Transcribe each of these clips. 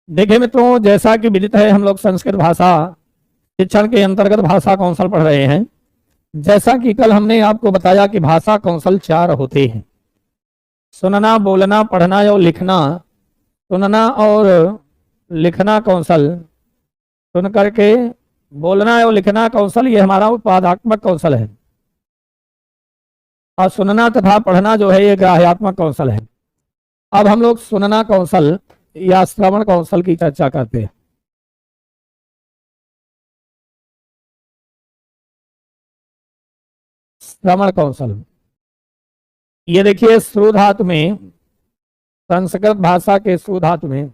देखिए मित्रों, जैसा कि विदित है, हम लोग संस्कृत भाषा शिक्षण के अंतर्गत भाषा कौशल पढ़ रहे हैं। जैसा कि कल हमने आपको बताया कि भाषा कौशल 4 होते हैं: सुनना, बोलना, पढ़ना और लिखना। सुनना और लिखना कौशल, सुन करके बोलना और लिखना कौशल, ये हमारा उत्पादात्मक कौशल है। और सुनना तथा पढ़ना जो है ये ग्राह्यात्मक कौशल है। अब हम लोग सुनना कौशल या श्रवण कौशल की चर्चा करते हैं। श्रवण कौशल, ये देखिए श्रु धातु में, संस्कृत भाषा के श्रु धातु में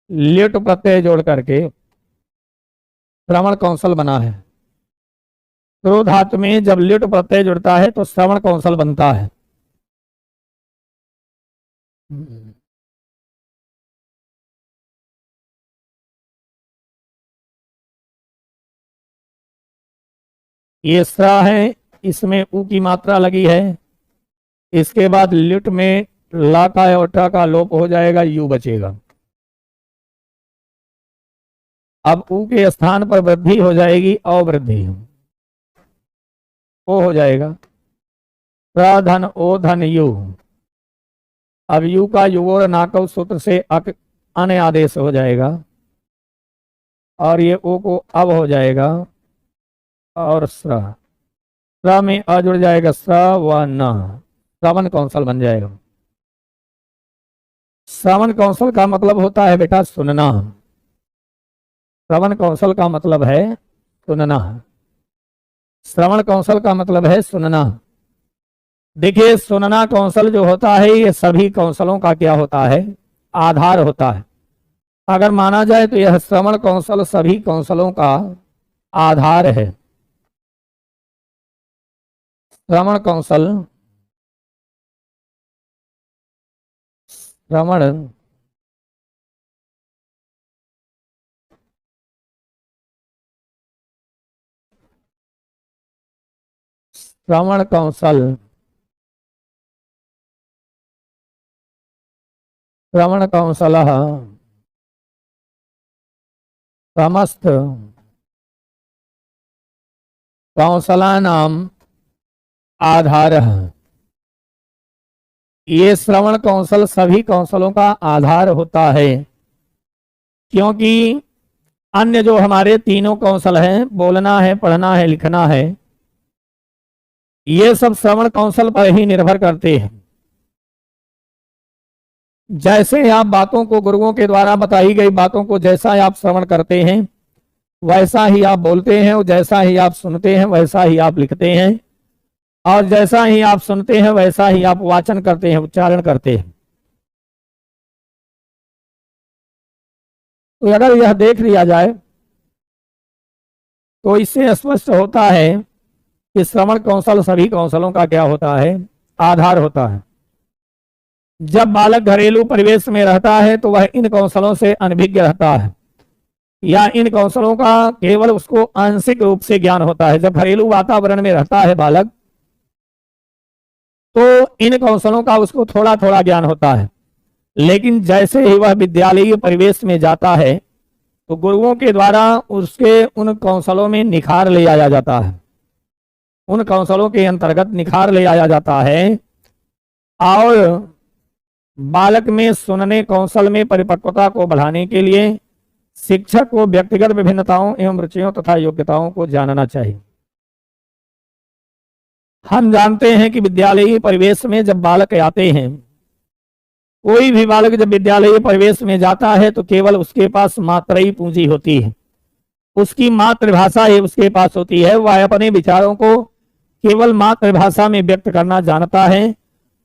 लिट प्रत्यय जोड़ करके श्रवण कौशल बना है। श्रु धातु में जब लिट प्रत्यय जुड़ता है तो श्रवण कौशल बनता है। ये स्रा है, इसमें ऊ की मात्रा लगी है। इसके बाद लिट में ला का और टा का लोप हो जाएगा, यू बचेगा। अब ऊ के स्थान पर वृद्धि हो जाएगी, अवृद्धि ओ हो जाएगा, प्रधन ओ धन यू। अब यू का युवोर नाकव सूत्र से अक अन आदेश हो जाएगा और ये ओ को अब हो जाएगा और स्र में अ जुड़ जाएगा, स्र व न, श्रवण कौशल बन जाएगा। श्रवण कौशल का मतलब होता है बेटा सुनना। श्रवण कौशल का मतलब है सुनना। श्रवण कौशल का मतलब है सुनना। देखिए सुनना कौशल जो होता है ये सभी कौशलों का क्या होता है, आधार होता है। अगर माना जाए तो यह श्रवण कौशल सभी कौशलों का आधार है। श्रवण कौशल, श्रवण श्रवण कौशल, श्रवण कौशल समस्त कौशलानाम आधार। ये श्रवण कौशल सभी कौशलों का आधार होता है, क्योंकि अन्य जो हमारे तीनों कौशल हैं, बोलना है, पढ़ना है, लिखना है, ये सब श्रवण कौशल पर ही निर्भर करते हैं। जैसे आप बातों को, गुरुओं के द्वारा बताई गई बातों को जैसा आप श्रवण करते हैं वैसा ही आप बोलते हैं, और जैसा ही आप सुनते हैं वैसा ही आप लिखते हैं, और जैसा ही आप सुनते हैं वैसा ही आप वाचन करते हैं, उच्चारण करते हैं। तो अगर यह देख लिया जाए तो इससे स्पष्ट होता है कि श्रवण कौशल सभी कौशलों का क्या होता है, आधार होता है। जब बालक घरेलू परिवेश में रहता है तो वह इन कौशलों से अनभिज्ञ रहता है, या इन कौशलों का केवल उसको आंशिक रूप से ज्ञान होता है। जब घरेलू वातावरण में रहता है बालक तो इन कौशलों का उसको थोड़ा थोड़ा ज्ञान होता है, लेकिन जैसे ही वह विद्यालयीय परिवेश में जाता है तो गुरुओं के द्वारा उसके उन कौशलों में निखार ले आया जाता है, उन कौशलों के अंतर्गत निखार ले आया जाता है, और बालक में सुनने कौशल में परिपक्वता को बढ़ाने के लिए शिक्षक को व्यक्तिगत विभिन्नताओं एवं रुचियों तथा योग्यताओं को जानना चाहिए। हम जानते हैं कि विद्यालयीय परिवेश में जब बालक आते हैं, कोई भी बालक जब विद्यालयीय परिवेश में जाता है तो केवल उसके पास मात्रई पूंजी होती है, उसकी मातृभाषा ही उसके पास होती है। वह अपने विचारों को केवल मातृभाषा में व्यक्त करना जानता है,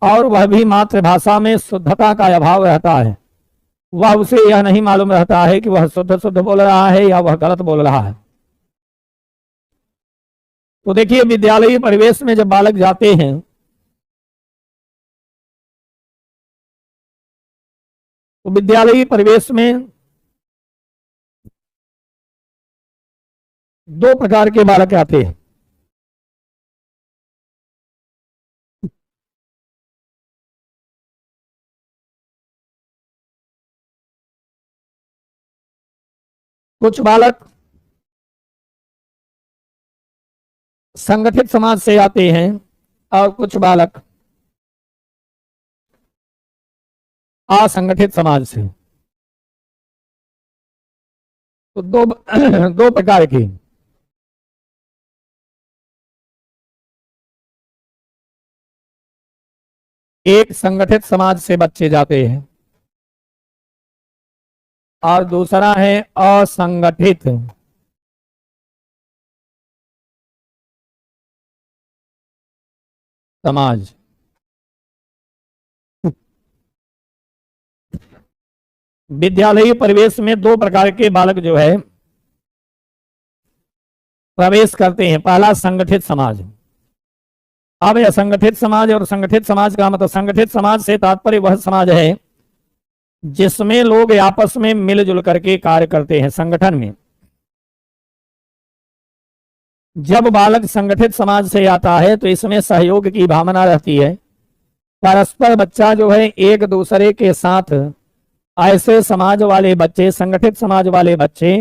और वह भी मातृभाषा में शुद्धता का अभाव रहता है। वह उसे यह नहीं मालूम रहता है कि वह शुद्ध शुद्ध बोल रहा है या वह गलत बोल रहा है। तो देखिए विद्यालयीय परिवेश में जब बालक जाते हैं तो विद्यालयीय परिवेश में 2 प्रकार के बालक आते हैं। कुछ बालक संगठित समाज से आते हैं और कुछ बालक असंगठित समाज से। तो दो प्रकार की। एक संगठित समाज से बच्चे जाते हैं और दूसरा है असंगठित समाज। विद्यालयी परिवेश में दो प्रकार के बालक जो है प्रवेश करते हैं। पहला संगठित समाज। अब यह संगठित समाज और संगठित समाज का मतलब, संगठित समाज से तात्पर्य वह समाज है जिसमें लोग आपस में मिलजुल करके कार्य करते हैं संगठन में। जब बालक संगठित समाज से आता है तो इसमें सहयोग की भावना रहती है। परस्पर बच्चा जो है एक दूसरे के साथ, ऐसे समाज वाले बच्चे, संगठित समाज वाले बच्चे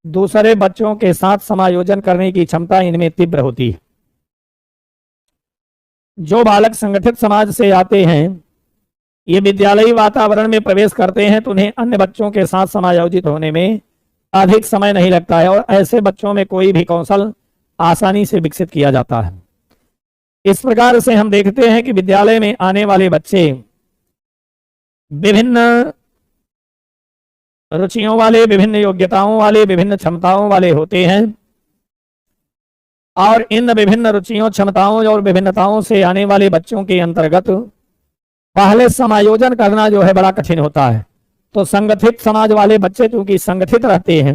दूसरे बच्चों के साथ समायोजन करने की क्षमता इनमें तीव्र होती है। जो बालक संगठित समाज से आते हैं ये विद्यालयी वातावरण में प्रवेश करते हैं तो उन्हें अन्य बच्चों के साथ समायोजित होने में अधिक समय नहीं लगता है और ऐसे बच्चों में कोई भी कौशल आसानी से विकसित किया जाता है। इस प्रकार से हम देखते हैं कि विद्यालय में आने वाले बच्चे विभिन्न रुचियों वाले, विभिन्न योग्यताओं वाले, विभिन्न क्षमताओं वाले होते हैं और इन विभिन्न रुचियों, क्षमताओं और विभिन्नताओं से आने वाले बच्चों के अंतर्गत पहले समायोजन करना जो है बड़ा कठिन होता है। तो संगठित समाज वाले बच्चे चूंकि संगठित रहते हैं,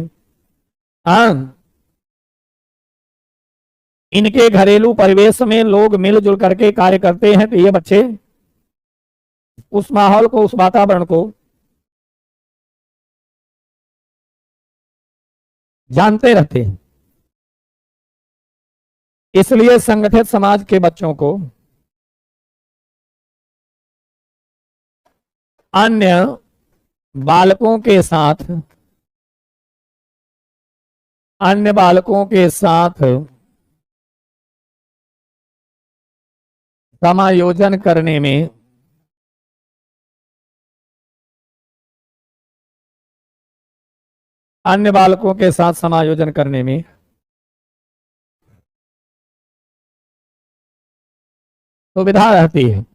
इनके घरेलू परिवेश में लोग मिलजुल करके कार्य करते हैं तो ये बच्चे उस माहौल को, उस वातावरण को जानते रहते हैं। इसलिए संगठित समाज के बच्चों को अन्य बालकों के साथ समायोजन करने में सुविधा रहती है।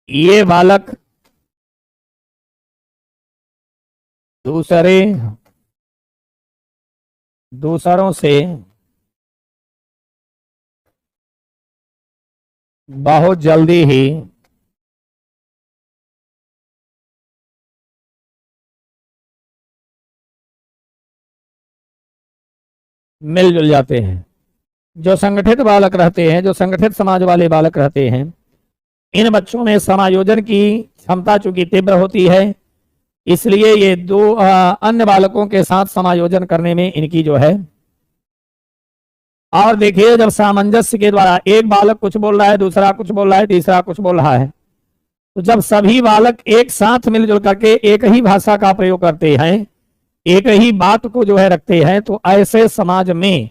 ये बालक दूसरों से बहुत जल्दी ही मिलजुल जाते हैं। जो संगठित बालक रहते हैं, जो संगठित समाज वाले बालक रहते हैं, इन बच्चों में समायोजन की क्षमता चूंकि तीव्र होती है, इसलिए ये दो अन्य बालकों के साथ समायोजन करने में इनकी जो है। और देखिए, जब सामंजस्य के द्वारा एक बालक कुछ बोल रहा है, दूसरा कुछ बोल रहा है, तीसरा कुछ बोल रहा है, तो जब सभी बालक एक साथ मिलजुल करके एक ही भाषा का प्रयोग करते हैं, एक ही बात को जो है रखते हैं, तो ऐसे समाज में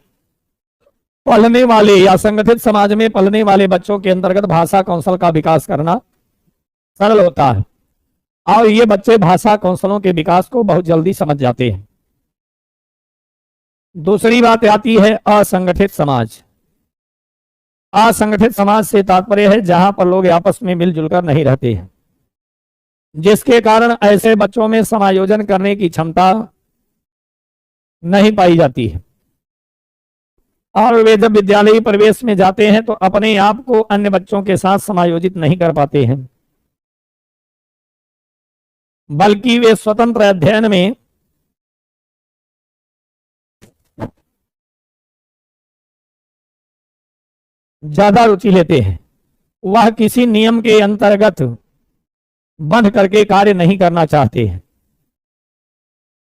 पढ़ने वाले या संगठित समाज में पढ़ने वाले बच्चों के अंतर्गत भाषा कौशल का विकास करना सरल होता है और ये बच्चे भाषा कौशलों के विकास को बहुत जल्दी समझ जाते हैं। दूसरी बात आती है असंगठित समाज। असंगठित समाज से तात्पर्य है जहां पर लोग आपस में मिलजुल कर नहीं रहते हैं, जिसके कारण ऐसे बच्चों में समायोजन करने की क्षमता नहीं पाई जाती है और वे जब विद्यालयी परिवेश में जाते हैं तो अपने आप को अन्य बच्चों के साथ समायोजित नहीं कर पाते हैं, बल्कि वे स्वतंत्र अध्ययन में ज्यादा रुचि लेते हैं। वह किसी नियम के अंतर्गत बंध करके कार्य नहीं करना चाहते हैं।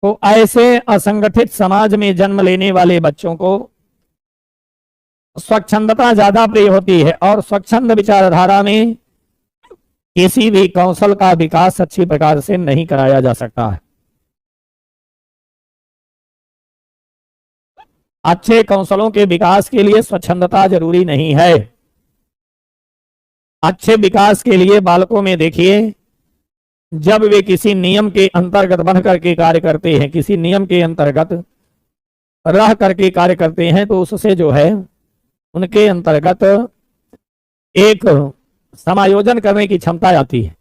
तो ऐसे असंगठित समाज में जन्म लेने वाले बच्चों को स्वच्छंदता ज्यादा प्रिय होती है और स्वच्छंद विचारधारा में किसी भी कौशल का विकास अच्छी प्रकार से नहीं कराया जा सकता है। अच्छे कौशलों के विकास के लिए स्वच्छंदता जरूरी नहीं है। अच्छे विकास के लिए बालकों में देखिए, जब वे किसी नियम के अंतर्गत बन करके कार्य करते हैं, किसी नियम के अंतर्गत रह करके कार्य करते हैं, तो उससे जो है उनके अंतर्गत एक समायोजन करने की क्षमता आती है।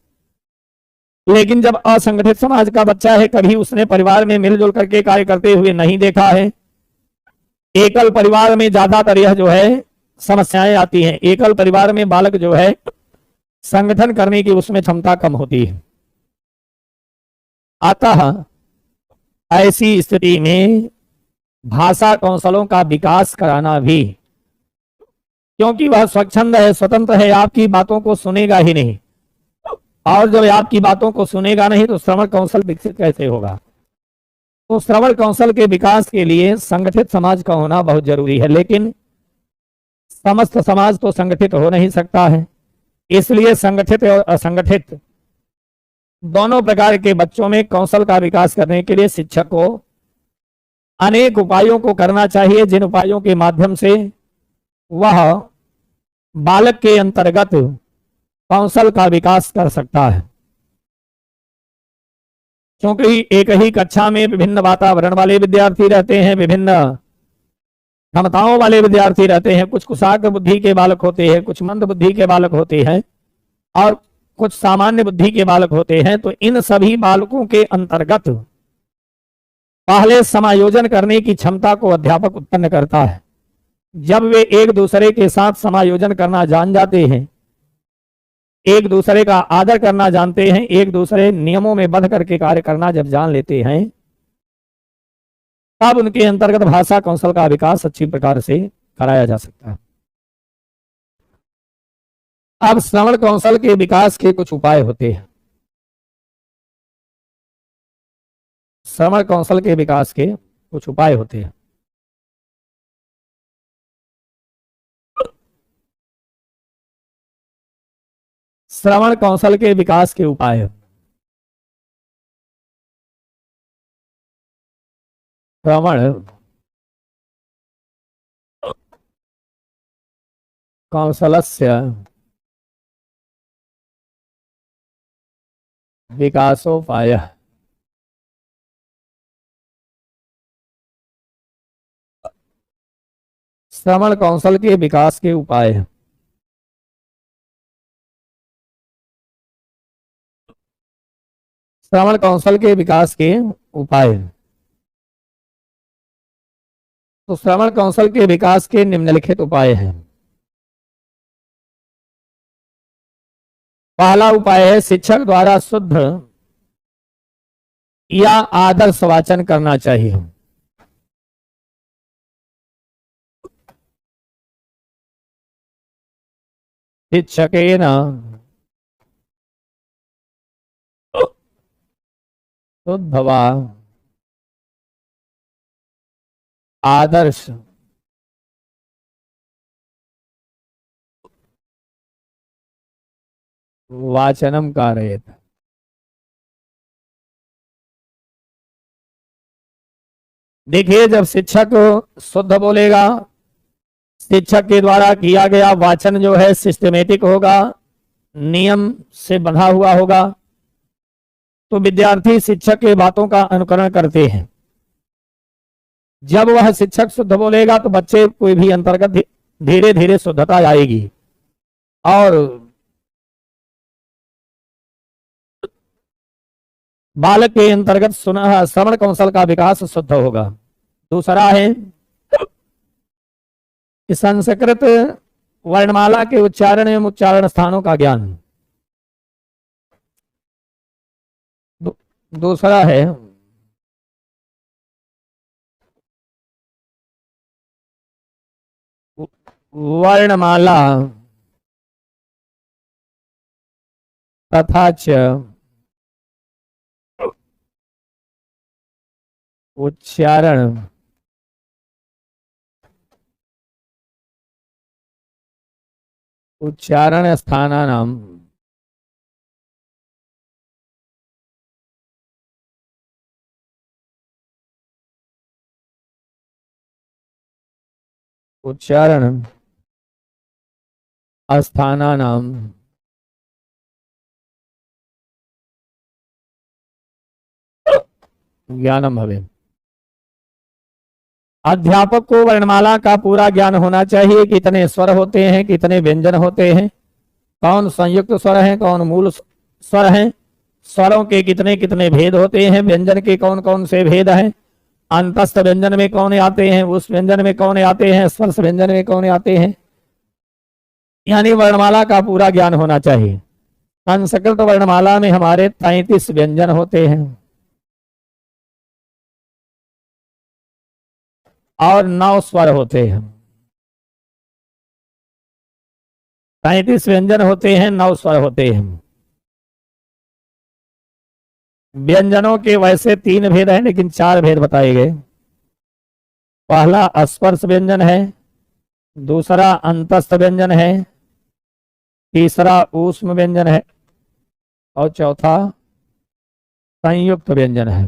लेकिन जब असंगठित समाज का बच्चा है, कभी उसने परिवार में मिलजुल करके कार्य करते हुए नहीं देखा है, एकल परिवार में ज्यादातर यह जो है समस्याएं आती हैं। एकल परिवार में बालक जो है संगठन करने की उसमें क्षमता कम होती है। अतः ऐसी स्थिति में भाषा कौशलों का विकास कराना भी, क्योंकि वह स्वच्छंद है, स्वतंत्र है, आपकी बातों को सुनेगा ही नहीं, और जब आपकी बातों को सुनेगा नहीं तो श्रवण कौशल विकसित कैसे होगा। तो श्रवण कौशल के विकास के लिए संगठित समाज का होना बहुत जरूरी है, लेकिन समस्त समाज तो संगठित हो नहीं सकता है। इसलिए संगठित और असंगठित दोनों प्रकार के बच्चों में कौशल का विकास करने के लिए शिक्षक को अनेक उपायों को करना चाहिए, जिन उपायों के माध्यम से वह बालक के अंतर्गत कौशल का विकास कर सकता है। क्योंकि एक ही कक्षा में विभिन्न वातावरण वाले विद्यार्थी रहते हैं, विभिन्न क्षमताओं वाले विद्यार्थी रहते हैं। कुछ कुशाग्र बुद्धि के बालक होते हैं, कुछ मंद बुद्धि के बालक होते हैं, और कुछ सामान्य बुद्धि के बालक होते हैं। तो इन सभी बालकों के अंतर्गत पहले समायोजन करने की क्षमता को अध्यापक उत्पन्न करता है। जब वे एक दूसरे के साथ समायोजन करना जान जाते हैं, एक दूसरे का आदर करना जानते हैं, एक दूसरे नियमों में बंध करके कार्य करना जब जान लेते हैं, तब उनके अंतर्गत भाषा कौशल का विकास अच्छी प्रकार से कराया जा सकता है। अब श्रवण कौशल के विकास के कुछ उपाय होते हैं। श्रवण कौशल के विकास के कुछ उपाय होते हैं। श्रवण कौशल के विकास के उपाय, श्रवण कौशलस्य विकासोपायः। श्रवण कौशल के विकास के उपाय, श्रवण कौशल के विकास के उपाय। तो श्रवण कौशल के विकास के निम्नलिखित उपाय हैं। पहला उपाय है, शिक्षक द्वारा शुद्ध या आदर्श वाचन करना चाहिए। शिक्षकेन शुद्ध वा आदर्श वाचनम कारयेत। देखिए, जब शिक्षक शुद्ध बोलेगा, शिक्षक के द्वारा किया गया वाचन जो है सिस्टमेटिक होगा, नियम से बंधा हुआ होगा, तो विद्यार्थी शिक्षक के बातों का अनुकरण करते हैं। जब वह शिक्षक शुद्ध बोलेगा तो बच्चे कोई भी अंतर्गत धीरे धीरे शुद्धता आएगी और बालक के अंतर्गत श्रवण कौशल का विकास शुद्ध होगा। दूसरा है कि संस्कृत वर्णमाला के उच्चारण एवं उच्चारण स्थानों का ज्ञान। दूसरा है वर्णमाला तथा च उच्चारण स्थानानां उच्चारण स्थानानाम ज्ञानम भवेत्। अध्यापक को वर्णमाला का पूरा ज्ञान होना चाहिए, कितने स्वर होते हैं, कितने व्यंजन होते हैं, कौन संयुक्त स्वर हैं, कौन मूल स्वर हैं, स्वरों के कितने कितने भेद होते हैं, व्यंजन के कौन कौन से भेद हैं, अंतस्थ व्यंजन में कौन आते हैं, उस व्यंजन में कौन आते हैं, स्पर्श व्यंजन में कौन आते हैं, यानी वर्णमाला का पूरा ज्ञान होना चाहिए। संस्कृत वर्णमाला में हमारे 33 व्यंजन होते हैं और 9 स्वर होते हैं। 33 व्यंजन होते हैं, 9 स्वर होते हैं। व्यंजनों के वैसे 3 भेद हैं, लेकिन 4 भेद बताए गए। पहला स्पर्श व्यंजन है, दूसरा अंतस्थ व्यंजन है, तीसरा ऊष्म व्यंजन है और चौथा संयुक्त व्यंजन है।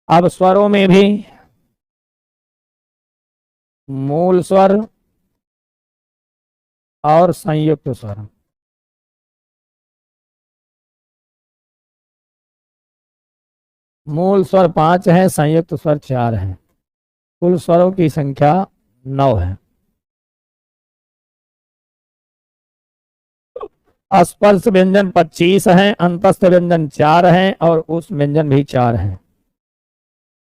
अब स्वरों में भी मूल स्वर और संयुक्त स्वर। मूल स्वर 5 हैं, संयुक्त स्वर 4 हैं। कुल स्वरों की संख्या 9 है। स्पर्श व्यंजन 25 हैं, अंतस्थ व्यंजन 4 हैं और उस व्यंजन भी 4 हैं।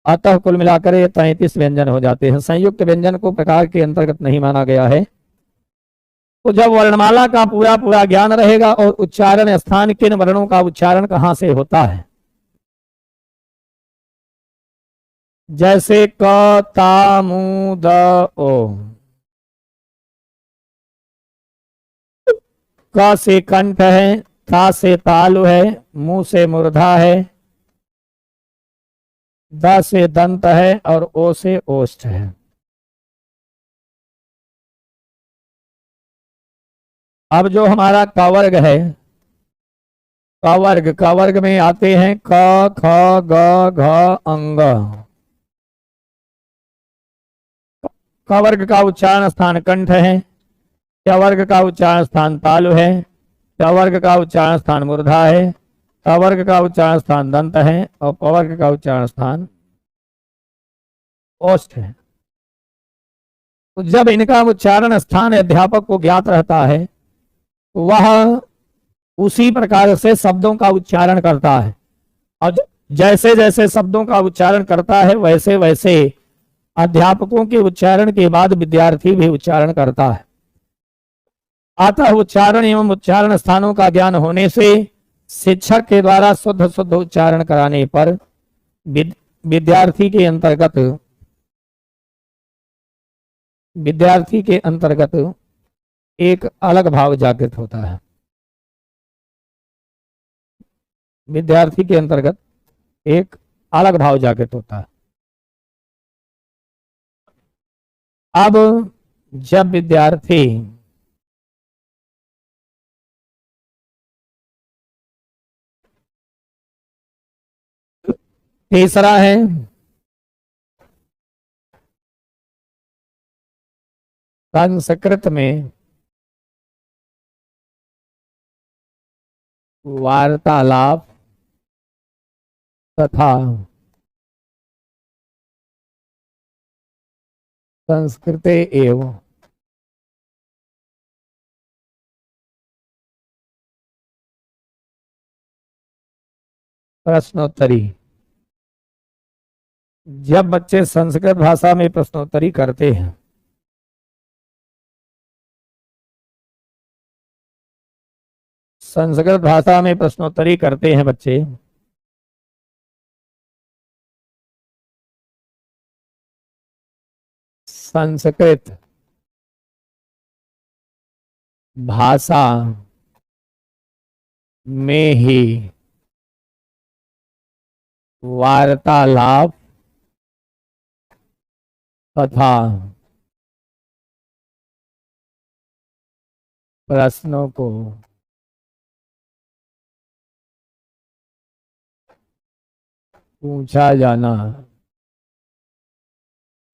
अतः कुल मिलाकर ये 33 व्यंजन हो जाते हैं। संयुक्त व्यंजन को प्रकार के अंतर्गत नहीं माना गया है। तो जब वर्णमाला का पूरा पूरा ज्ञान रहेगा और उच्चारण स्थान किन वर्णों का उच्चारण कहां से होता है, जैसे क ता मू द ओ, क से कंठ है, ता से तालु है, मुंह से मूर्धा है, द से दंत है और ओ से ओष्ठ है। अब जो हमारा कवर्ग है, कवर्ग में आते हैं क ख ग घ अंग। कवर्ग का उच्चारण स्थान कंठ है, चवर्ग का उच्चारण स्थान तालु है, चवर्ग का उच्चारण स्थान मूर्धा है, कवर्ग का उच्चारण स्थान दंत है और पवर्ग का उच्चारण स्थान ओष्ठ है। तो जब इनका उच्चारण स्थान अध्यापक को ज्ञात रहता है, वह उसी प्रकार से शब्दों का उच्चारण करता है और जैसे जैसे शब्दों का उच्चारण करता है वैसे वैसे अध्यापकों के उच्चारण के बाद विद्यार्थी भी उच्चारण करता है। अतः उच्चारण एवं उच्चारण स्थानों का ज्ञान होने से शिक्षक के द्वारा शुद्ध शुद्ध उच्चारण कराने पर विद्यार्थी के अंतर्गत एक अलग भाव जागृत होता है। विद्यार्थी के अंतर्गत एक अलग भाव जागृत होता है। अब जब विद्यार्थी तीसरा है संस्कृत में वार्तालाप तथा संस्कृत एवं प्रश्नोत्तरी। जब बच्चे संस्कृत भाषा में प्रश्नोत्तरी करते हैं संस्कृत भाषा में प्रश्नोत्तरी करते हैं बच्चे, संस्कृत भाषा में ही वार्तालाप तथा प्रश्नों को पूछा जाना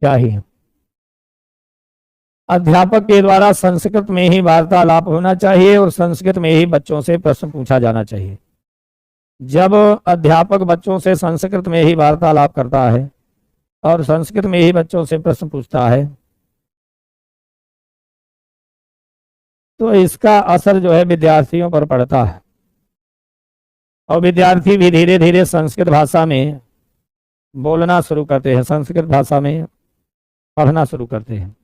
चाहिए। अध्यापक के द्वारा संस्कृत में ही वार्तालाप होना चाहिए और संस्कृत में ही बच्चों से प्रश्न पूछा जाना चाहिए। जब अध्यापक बच्चों से संस्कृत में ही वार्तालाप करता है और संस्कृत में ही बच्चों से प्रश्न पूछता है तो इसका असर जो है विद्यार्थियों पर पड़ता है और विद्यार्थी भी धीरे धीरे संस्कृत भाषा में बोलना शुरू करते हैं, संस्कृत भाषा में पढ़ना शुरू करते हैं।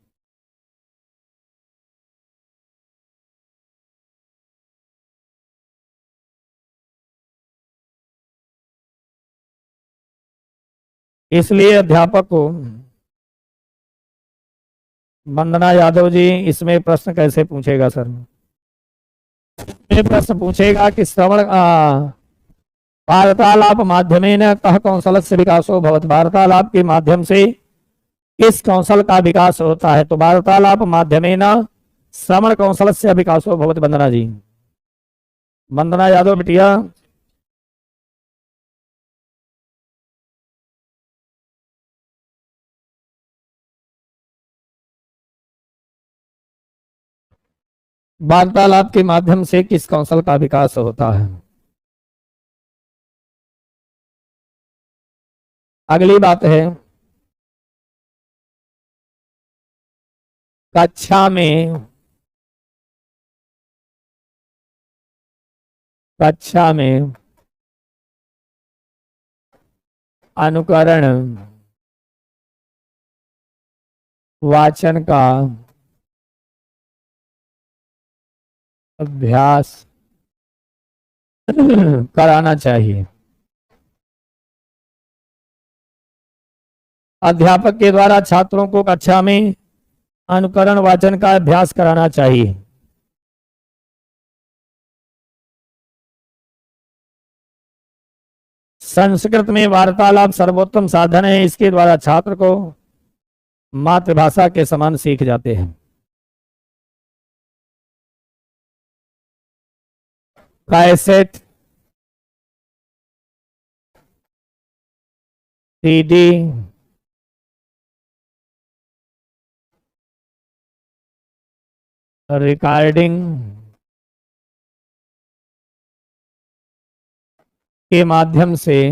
इसलिए अध्यापक को, वंदना यादव जी, इसमें प्रश्न कैसे पूछेगा सर? ये प्रश्न पूछेगा कि श्रवण वार्तालाप माध्यमेन कः कौशलस्य विकासो भवति, वार्तालाप के माध्यम से किस कौशल का विकास होता है? तो वार्तालाप माध्यमेन श्रवण कौशलस्य विकासो भवति। वंदना जी, वंदना यादव बिटिया, वार्तालाप के माध्यम से किस कौशल का विकास होता है? अगली बात है, कक्षा में अनुकरण वाचन का अभ्यास कराना चाहिए। अध्यापक के द्वारा छात्रों को कक्षा में अनुकरण वाचन का अभ्यास कराना चाहिए। संस्कृत में वार्तालाप सर्वोत्तम साधन है, इसके द्वारा छात्र को मातृभाषा के समान सीख जाते हैं। कैसेट, सीडी, रिकॉर्डिंग के माध्यम से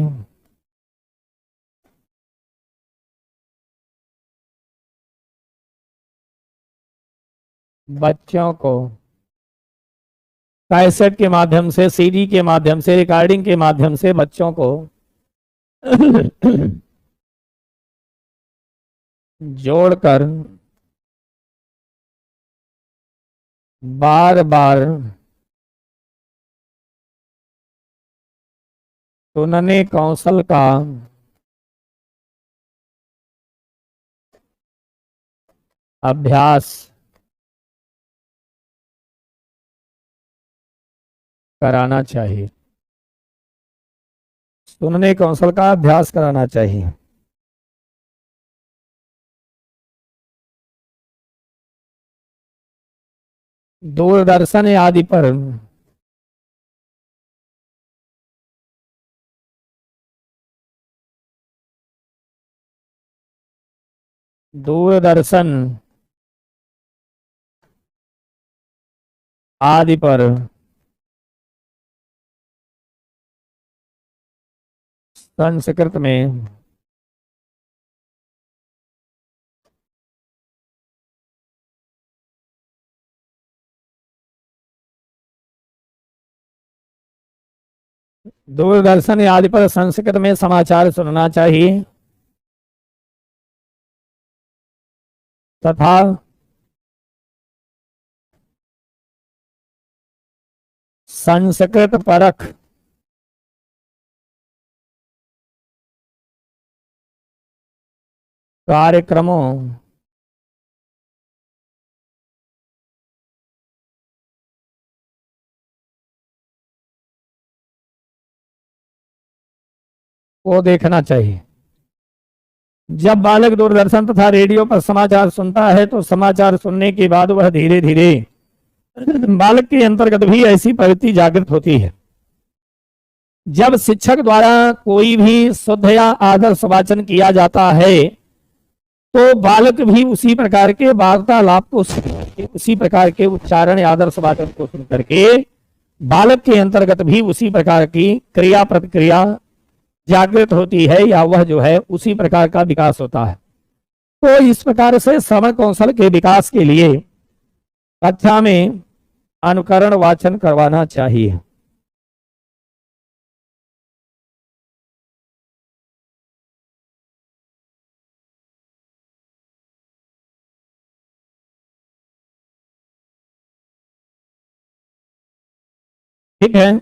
बच्चों को, कैसेट के माध्यम से, सीडी के माध्यम से, रिकॉर्डिंग के माध्यम से बच्चों को जोड़कर बार बार सुनने कौशल का अभ्यास कराना चाहिए। सुनने कौशल का अभ्यास कराना चाहिए। दूरदर्शन आदि पर संस्कृत में संस्कृत में समाचार सुनना चाहिए तथा संस्कृत परख कार्यक्रमों को देखना चाहिए। जब बालक दूरदर्शन तथा रेडियो पर समाचार सुनता है तो समाचार सुनने के बाद वह धीरे धीरे बालक के अंतर्गत भी ऐसी प्रवृत्ति जागृत होती है। जब शिक्षक द्वारा कोई भी शुद्ध या आदर्श वाचन किया जाता है तो बालक भी उसी प्रकार के वार्तालाप को सुन करके, उसी प्रकार के उच्चारण या आदर्श वाचन को सुन करके बालक के अंतर्गत भी उसी प्रकार की क्रिया प्रतिक्रिया जागृत होती है, या वह जो है उसी प्रकार का विकास होता है। तो इस प्रकार से श्रवण कौशल के विकास के लिए कक्षा में अनुकरण वाचन करवाना चाहिए। ठीक है,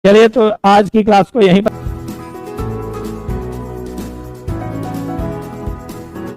चलिए तो आज की क्लास को यहीं पर